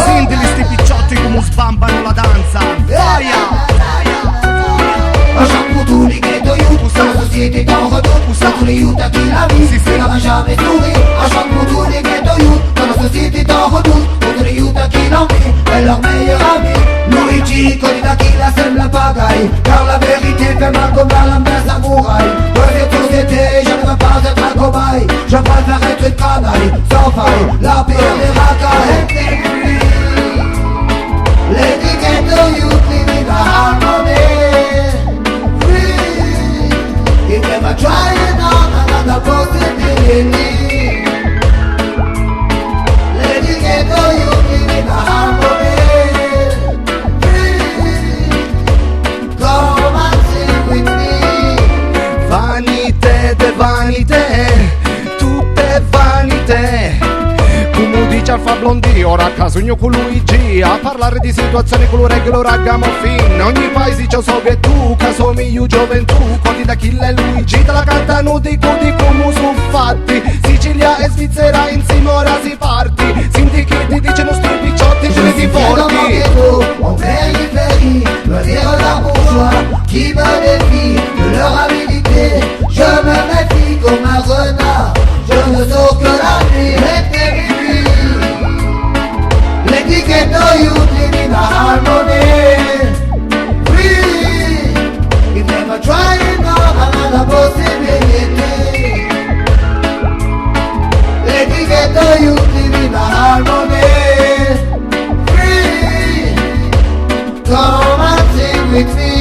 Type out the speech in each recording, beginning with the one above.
Senti sti picciotti come sbambano la danza. Un chant pour tous les ghetto youth, la société est en redoute. Pour tous les youths à qui la vie n'a jamais souri. Un chant pour tous les ghetto youth, la société est en redoute. Pour tous les youths à qui l'envie est leur meilleur ami. Luigi, candidat qui la sème la pagaille. Car la vérité fait mal comme la lame d'un samouraï. De cette société, je ne veux pas être un cobaye. Je préfère être une canaille, sans faille, la pire des racailles. Let the ghetto youth live in harmony. If never try another possibility. Let it get to you, live in harmony. Come and sing with me. Vanité de vanité, tutte vanité. Come dice Alfa Blondi, ora a casogno con Luigi a parlare di situazioni con lo regolo ragamuffin. Ogni paese c'è so che tu, caso mio gioventù, conti da Achille e Luigi, te la cantano di codi come su fatti. Sicilia e Svizzera insieme ora si parti. Senti che ti dicono sti picciotti, ce ne si forti. En périphérie, doit dire la bourgeois qui me défie de leur habilité. Je me méfie comme un renard, je ne sors que la nuit. Let the ghetto youth live in harmony. Free, if never try another possibility. Let the ghetto youth live in harmony. Free, come and sing with me.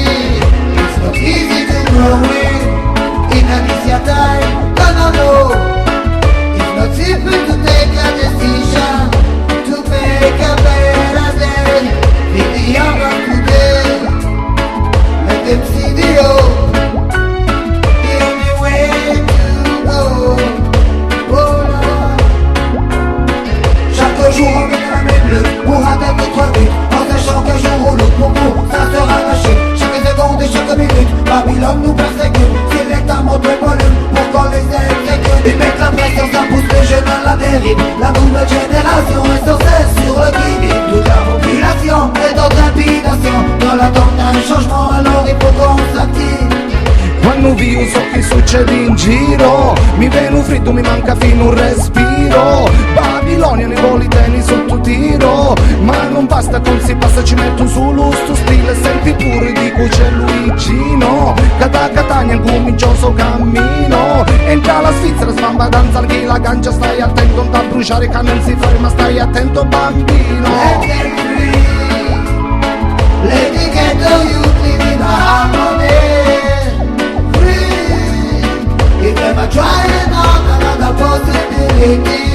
It's not easy to grow in a time, gonna know. It's not simple to take a decision. Make a better day, leave the young up today. Let them see the old, the only way to go. Oh Lord. Chaque jour on met la même bleue pour atteindre notre but, en sachant qu'un jour ou l'autre pour nous ça sera lâché. Chaque seconde et chaque minute, Babylone nous persécute. Sélecte montre le volume pour qu'on les exécute. Ils mettent la pression, ça pousse les jeunes à la dérive. La nouvelle génération est sans cesse sur le qui-vive. Toute la population est en trépidation. Dans l'attente d'un changement, alors il faut qu'on s'active. Quando vi so che succede in giro, mi viene un freddo, mi manca fino un respiro. Babilonia nei voli teni sotto tiro, ma non basta con si passa, ci metto solo sto stile. Senti pure dico c'è Luigino, da Catania cominciò so cammino. Entra la Svizzera, sbamba danza anche la gancia. Stai attento, non da bruciare che non si ferma, stai attento bambino. Let the ghetto youth live in harmony. If never try another possibility.